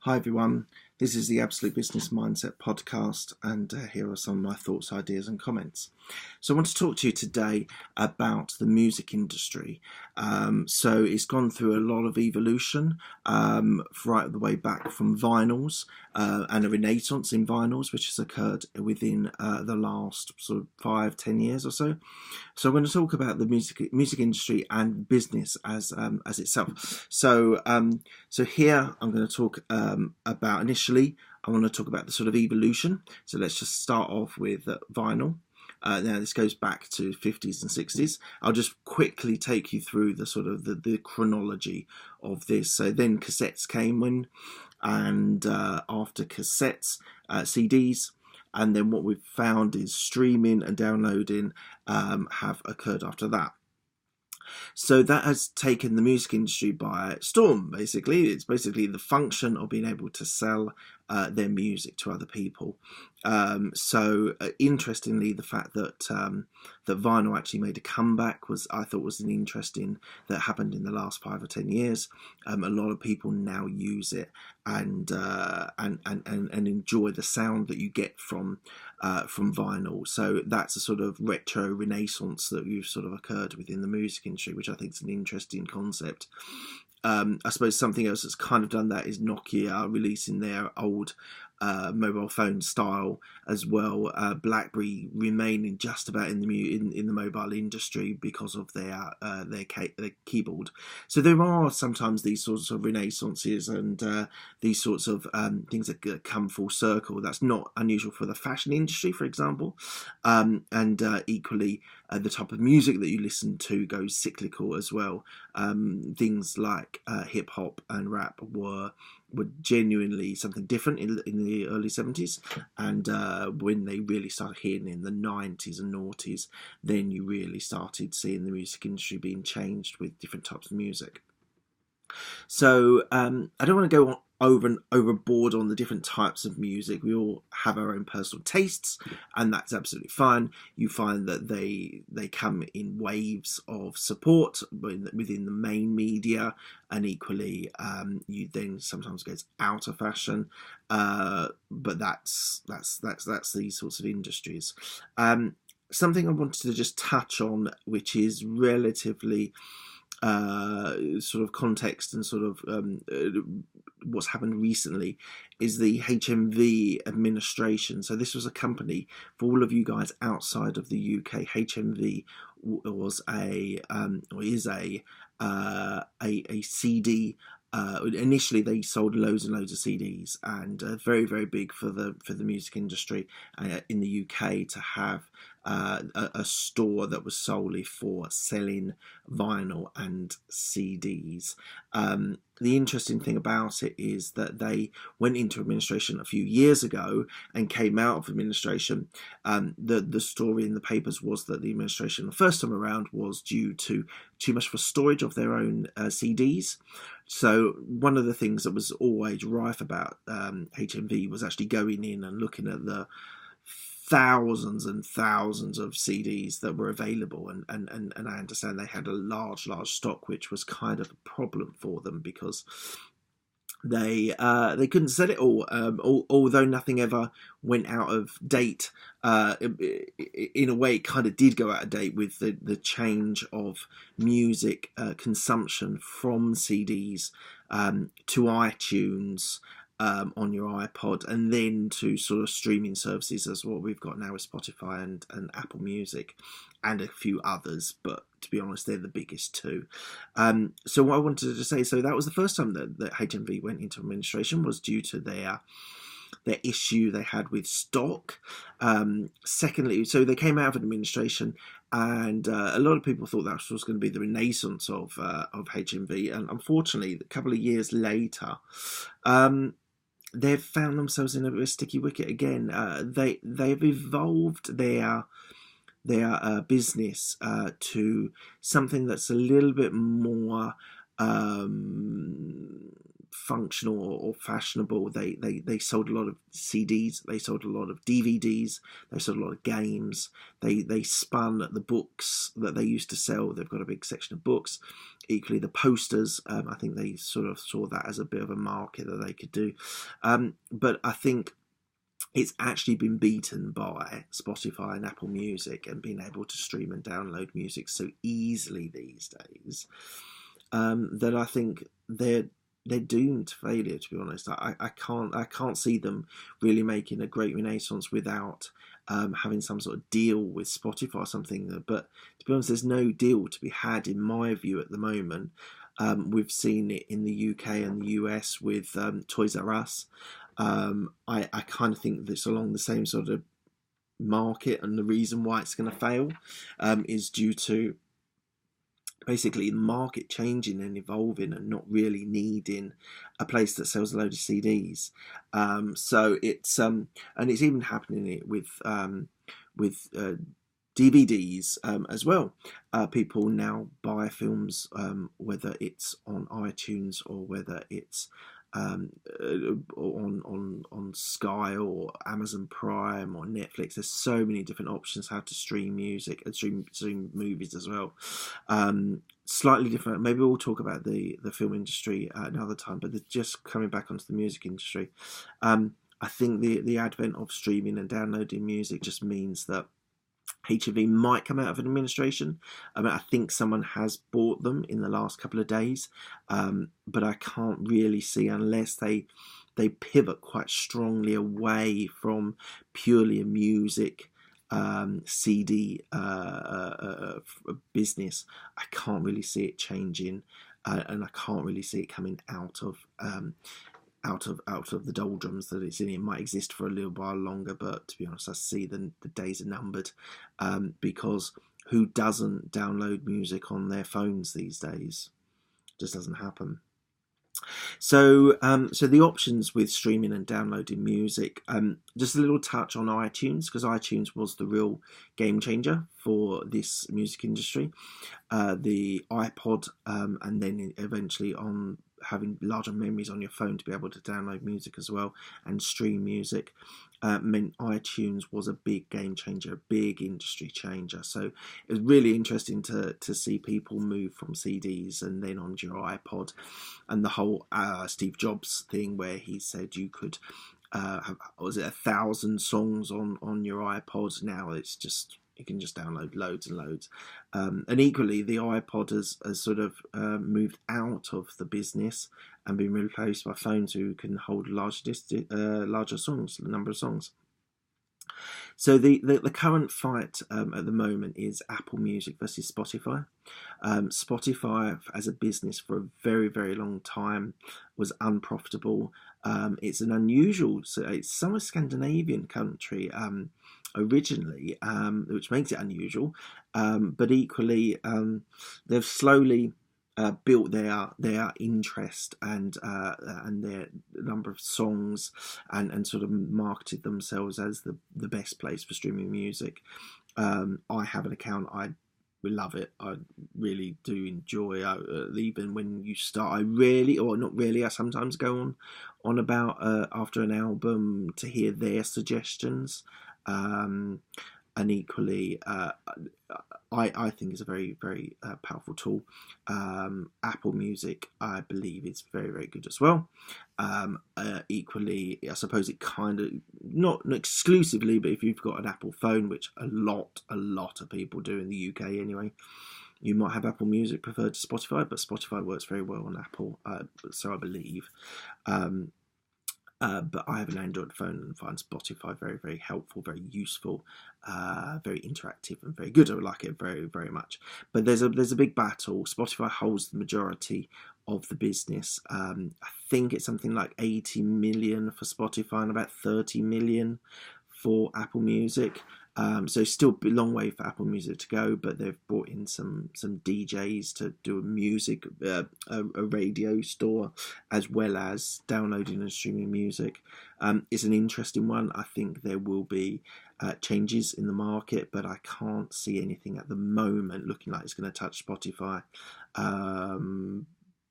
Hi everyone, this is the Absolute Business Mindset podcast, and here are some of my thoughts, ideas and comments. So I want to talk to you today about the music industry. So it's gone through a lot of evolution, right the way back from vinyls and a renaissance in vinyls, which has occurred within the last sort of 5-10 years or so. So I'm going to talk about the music industry and business as itself. So here I'm going to talk about initially. I want to talk about the sort of evolution. So let's just start off with vinyl. Now this goes back to 50s and 60s. I'll just quickly take you through the sort of the chronology of this. So then cassettes came in, and after cassettes, CDs. And then what we've found is streaming and downloading have occurred after that. So that has taken the music industry by storm, basically. It's basically the function of being able to sell their music to other people. Interestingly, the fact that that vinyl actually made a comeback I thought was an interesting that happened in the last 5 or 10 years. A lot of people now use it and enjoy the sound that you get from vinyl. So that's a sort of retro renaissance that you've sort of occurred within the music industry, which I think is an interesting concept. I suppose something else that's kind of done that is Nokia releasing their old mobile phone style as well. BlackBerry remaining just about in the mobile industry because of their keyboard. So there are sometimes these sorts of renaissances and these sorts of things that come full circle. That's not unusual for the fashion industry, for example, and equally the type of music that you listen to goes cyclical as well. Things like hip hop and rap were genuinely something different in the early 70s, and when they really started hitting in the 90s and noughties, then you really started seeing the music industry being changed with different types of music. So I don't want to go overboard on the different types of music. We all have our own personal tastes, and that's absolutely fine. You find that they come in waves of support within the main media, and equally you then sometimes get out of fashion. But that's these sorts of industries. Something I wanted to just touch on, which is relatively sort of context and sort of what's happened recently, is the HMV Administration. So this was a company, for all of you guys outside of the UK. HMV was is a CD. Initially, they sold loads and loads of CDs, and very, very big for the music industry in the UK to have a store that was solely for selling vinyl and CDs. The interesting thing about it is that they went into administration a few years ago and came out of administration. The story in the papers was that the administration the first time around was due to too much for storage of their own CDs. So one of the things that was always rife about HMV was actually going in and looking at the thousands and thousands of CDs that were available, and I understand they had a large stock, which was kind of a problem for them because they couldn't sell it all, although nothing ever went out of date. In a way, it kind of did go out of date with the change of music consumption from CDs to iTunes, on your iPod, and then to sort of streaming services as what we've got now with Spotify and Apple Music and a few others, but to be honest, they're the biggest two. So what I wanted to say, so that was the first time that HMV went into administration, was due to their issue they had with stock. Secondly, so they came out of administration, and a lot of people thought that was going to be the renaissance of HMV, and unfortunately, a couple of years later, they've found themselves in a sticky wicket again. They've evolved their business to something that's a little bit more functional or fashionable. They sold a lot of CDs, they sold a lot of DVDs, they sold a lot of games. They spun the books that they used to sell. They've got a big section of books. Equally, the posters. I think they sort of saw that as a bit of a market that they could do. But I think it's actually been beaten by Spotify and Apple Music, and being able to stream and download music so easily these days, that I think they're doomed to failure. To be honest, I can't see them really making a great renaissance without having some sort of deal with Spotify or something. But to be honest, there's no deal to be had in my view at the moment. We've seen it in the UK and the US with Toys R Us. I kind of think that's along the same sort of market, and the reason why it's going to fail is due to basically the market changing and evolving and not really needing a place that sells a load of CDs. So it's and it's even happening with DVDs as well. People now buy films, whether it's on iTunes or whether it's on Sky or Amazon Prime or Netflix. There's so many different options how to stream music and stream movies as well. Slightly different. Maybe we'll talk about the film industry another time, but just coming back onto the music industry, I think the advent of streaming and downloading music just means that HMV might come out of administration. I think someone has bought them in the last couple of days, but I can't really see, unless they pivot quite strongly away from purely a music CD business. I can't really see it changing, and I can't really see it coming out of the doldrums that it's in. It might exist for a little while longer, but to be honest, I see the days are numbered, because who doesn't download music on their phones these days? It just doesn't happen. So the options with streaming and downloading music, just a little touch on iTunes, because iTunes was the real game changer for this music industry. The iPod, and then eventually on having larger memories on your phone to be able to download music as well and stream music, meant iTunes was a big game changer, a big industry changer. So it was really interesting to see people move from CDs and then onto your iPod, and the whole Steve Jobs thing where he said you could have, was it 1,000 songs on your iPod. Now it's just, you can just download loads and loads. And equally, the iPod has sort of moved out of the business and been replaced by phones who can hold larger songs, the number of songs. So the current fight at the moment is Apple Music versus Spotify. Spotify as a business for a very, very long time was unprofitable. It's an unusual, so it's some Scandinavian country originally, which makes it unusual. But equally, they've slowly built their interest and their number of songs, and sort of marketed themselves as the best place for streaming music. I have an account. I love it. I really do enjoy even when you start. I really, or not really, I sometimes go on about after an album to hear their suggestions. And equally, I think is a very, very powerful tool. Apple Music, I believe, is very, very good as well. Equally, I suppose it kind of, not exclusively, but if you've got an Apple phone, which a lot of people do in the UK anyway, you might have Apple Music preferred to Spotify, but Spotify works very well on Apple, so I believe. But I have an Android phone and find Spotify very, very helpful, very useful, very interactive, and very good. I like it very, very much. But there's a big battle. Spotify holds the majority of the business. I think it's something like 80 million for Spotify and about 30 million for Apple Music. So still a long way for Apple Music to go, but they've brought in some DJs to do a music, a radio store, as well as downloading and streaming music. It's an interesting one. I think there will be changes in the market, but I can't see anything at the moment looking like it's going to touch Spotify.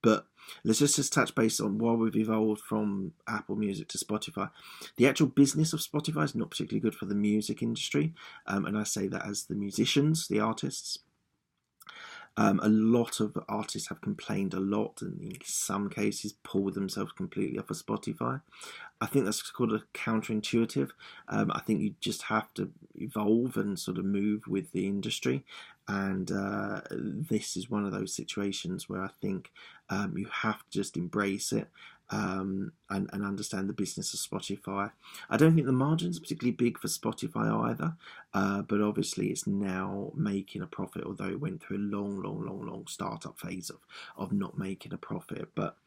But let's just touch base on while we've evolved from Apple Music to Spotify. The actual business of Spotify is not particularly good for the music industry, and I say that as the musicians, the artists. A lot of artists have complained a lot, and in some cases pulled themselves completely off of Spotify. I think that's called a counterintuitive. I think you just have to evolve and sort of move with the industry, and this is one of those situations where I think you have to just embrace it. And understand the business of Spotify. I don't think the margins are particularly big for Spotify either, but obviously it's now making a profit, although it went through a long startup phase of not making a profit. But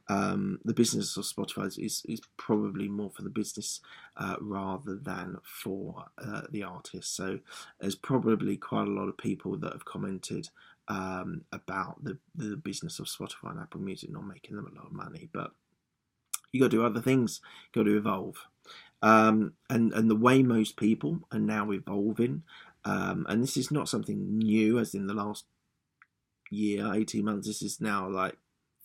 the business of Spotify is probably more for the business rather than for the artist. So there's probably quite a lot of people that have commented about the business of Spotify and Apple Music not making them a lot of money, but you got to do other things. You got to evolve, and the way most people are now evolving, and this is not something new, as in the last year, 18 months. This is now like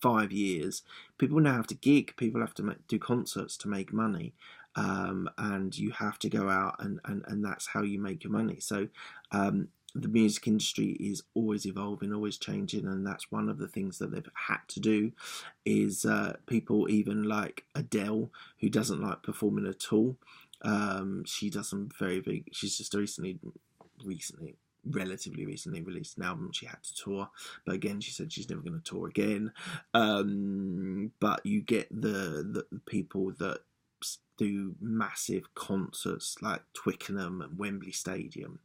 5 years. People now have to gig. People have to do concerts to make money, and you have to go out and that's how you make your money. So. The music industry is always evolving, always changing, and that's one of the things that they've had to do is people even like Adele, who doesn't like performing at all. She does some very big, she's just relatively recently released an album. She had to tour, but again she said she's never going to tour again. But you get the people that do massive concerts like Twickenham and Wembley Stadium,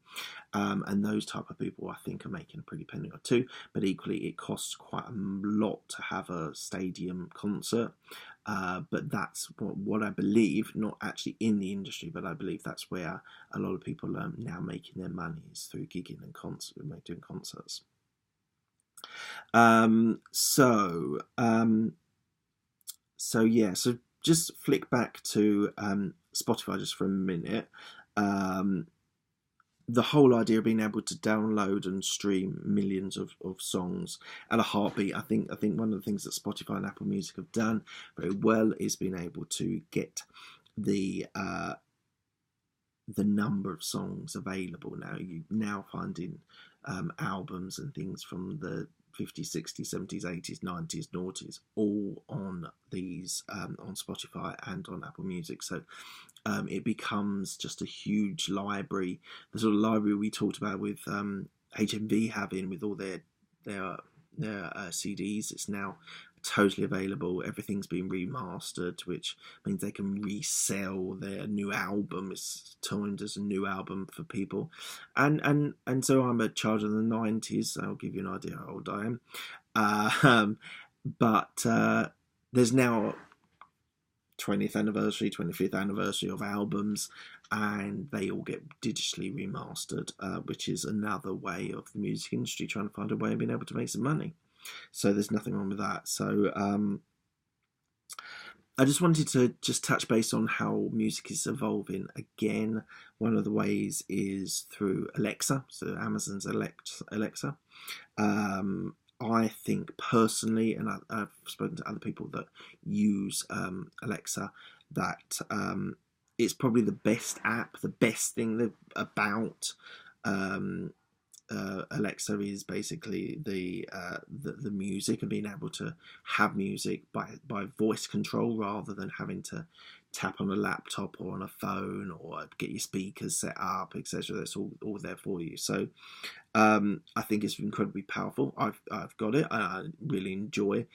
and those type of people I think are making a pretty penny or two, but equally it costs quite a lot to have a stadium concert, but that's what I believe, not actually in the industry, but I believe that's where a lot of people are now making their money, is through gigging and doing concerts. So just flick back to Spotify just for a minute. The whole idea of being able to download and stream millions of songs at a heartbeat, I think one of the things that Spotify and Apple Music have done very well is being able to get the number of songs available now. You now finding albums and things from the 50s, 60s, 70s, 80s, 90s, noughties, all on these on Spotify and on Apple Music. So it becomes just a huge library, the sort of library we talked about with HMV having with all their CDs. It's now totally available. Everything's been remastered, which means they can resell their new album. It's timed as a new album for people, and so I'm a child of the 90s, so I'll give you an idea how old I am. But there's now 20th anniversary, 25th anniversary of albums, and they all get digitally remastered, which is another way of the music industry trying to find a way of being able to make some money. So there's nothing wrong with that. So I just wanted to just touch base on how music is evolving. Again, one of the ways is through Alexa, so Amazon's Alexa. I think personally, and I've spoken to other people that use Alexa, that it's probably the best app, the best thing about Alexa is basically the music, and being able to have music by voice control rather than having to tap on a laptop or on a phone or get your speakers set up, etc. That's all there for you. So I think it's incredibly powerful. I've got it. I really enjoy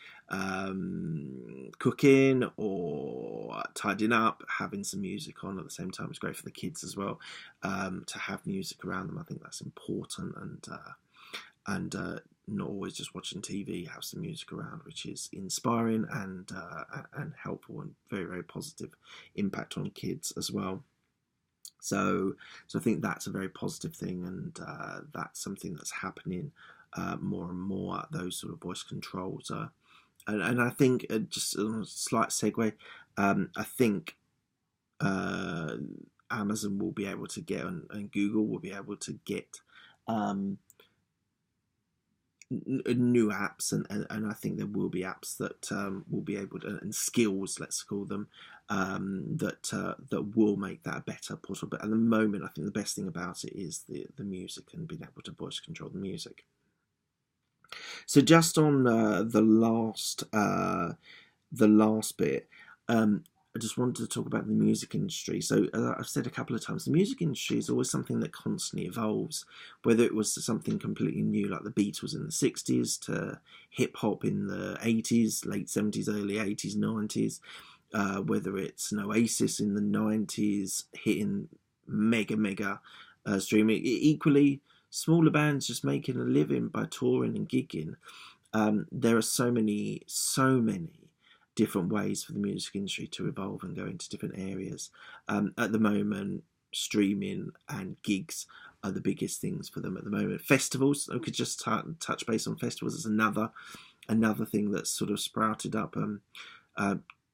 cooking or tidying up, having some music on at the same time. It's great for the kids as well, to have music around them. I think that's important, and not always just watching TV, have some music around, which is inspiring and helpful, and very, very positive impact on kids as well. So I think that's a very positive thing, and that's something that's happening more and more, those sort of voice controls. And I think, just a slight segue, I think Amazon will be able to get, and Google will be able to get new apps, and I think there will be apps that will be able to, and skills, let's call them, that will make that a better portal. But at the moment, I think the best thing about it is the music and being able to voice control the music. So just on the last bit, I just wanted to talk about the music industry. So I've said a couple of times, the music industry is always something that constantly evolves, whether it was something completely new like the Beatles in the 60s to hip hop in the 80s, late 70s, early 80s, 90s, whether it's an Oasis in the 90s hitting mega streaming. Equally, smaller bands just making a living by touring and gigging. There are so many different ways for the music industry to evolve and go into different areas. At the moment, streaming and gigs are the biggest things for them at the moment. Festivals, I could just touch base on festivals as another thing that's sort of sprouted up.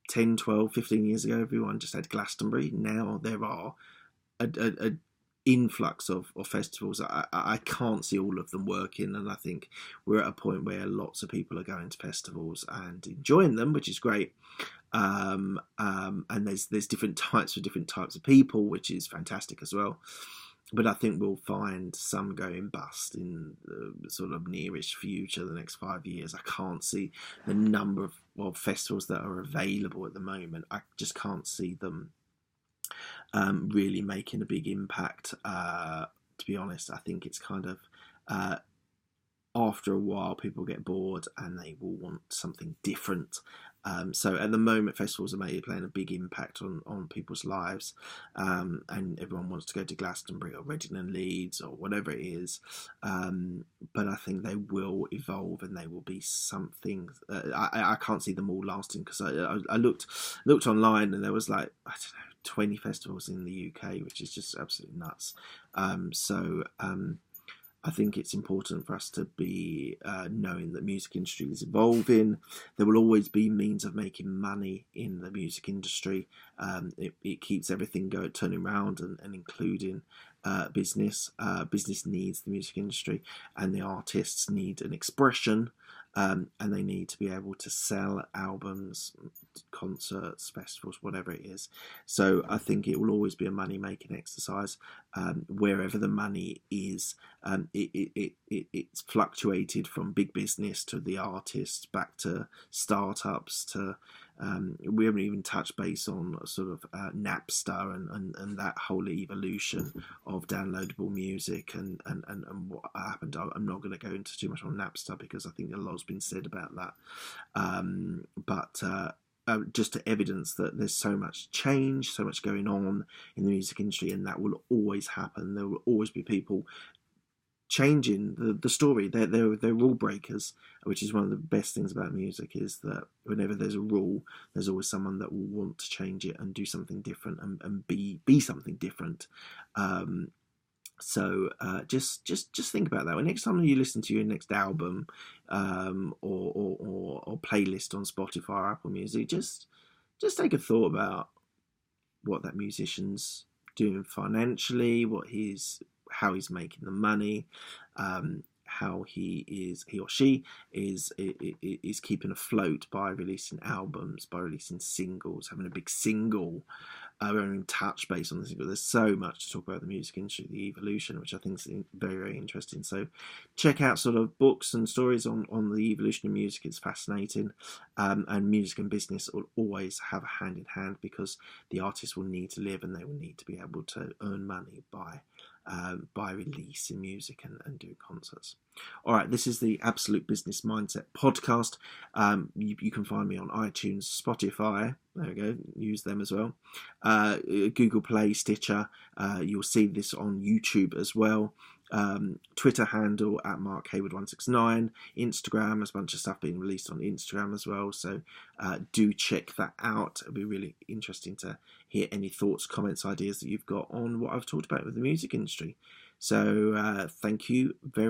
10, 12, 15 years ago, everyone just had Glastonbury. Now there are a influx of festivals. I can't see all of them working, and I think we're at a point where lots of people are going to festivals and enjoying them, which is great. And there's different types for different types of people, which is fantastic as well. But I think we'll find some going bust in the sort of nearish future, the next 5 years. I can't see the number of festivals that are available at the moment. I just can't see them really making a big impact. To be honest, I think it's kind of after a while people get bored and they will want something different. So at the moment, festivals are playing a big impact on people's lives, and everyone wants to go to Glastonbury or Reading and Leeds or whatever it is. But I think they will evolve and they will be something. I can't see them all lasting, because I looked online and there was like, I don't know, 20 festivals in the UK, which is just absolutely nuts. I think it's important for us to be knowing that the music industry is evolving. There will always be means of making money in the music industry. It keeps everything turning around and including business. Business needs the music industry, and the artists need an expression, and they need to be able to sell albums, concerts, festivals, whatever it is. So I think it will always be a money-making exercise. Wherever the money is, it's fluctuated from big business to the artists, back to startups, to we haven't even touched base on sort of Napster and that whole evolution of downloadable music and what happened. I'm not going to go into too much on Napster because I think a lot's been said about that. But just to evidence that there's so much change, so much going on in the music industry, and that will always happen. There will always be people changing the story. They're rule breakers, which is one of the best things about music, is that whenever there's a rule, there's always someone that will want to change it and do something different and be something different. So just think about that. When next time you listen to your next album or playlist on Spotify or Apple Music, just take a thought about what that musician's doing financially, how he's making the money, how he or she is keeping afloat by releasing albums, by releasing singles, having a big single. We haven't even touched base on the single. There's so much to talk about the music industry, the evolution, which I think is very, very interesting. So check out sort of books and stories on the evolution of music. It's fascinating. And music and business will always have a hand in hand, because the artists will need to live and they will need to be able to earn money by releasing music and doing concerts. All right, this is the Absolute Business Mindset podcast. You can find me on iTunes, Spotify. There we go. Use them as well. Google Play, Stitcher. You'll see this on YouTube as well. Twitter handle at Mark Hayward 169. Instagram, there's a bunch of stuff being released on Instagram as well. So do check that out. It'll be really interesting to hear any thoughts, comments, ideas that you've got on what I've talked about with the music industry. So thank you very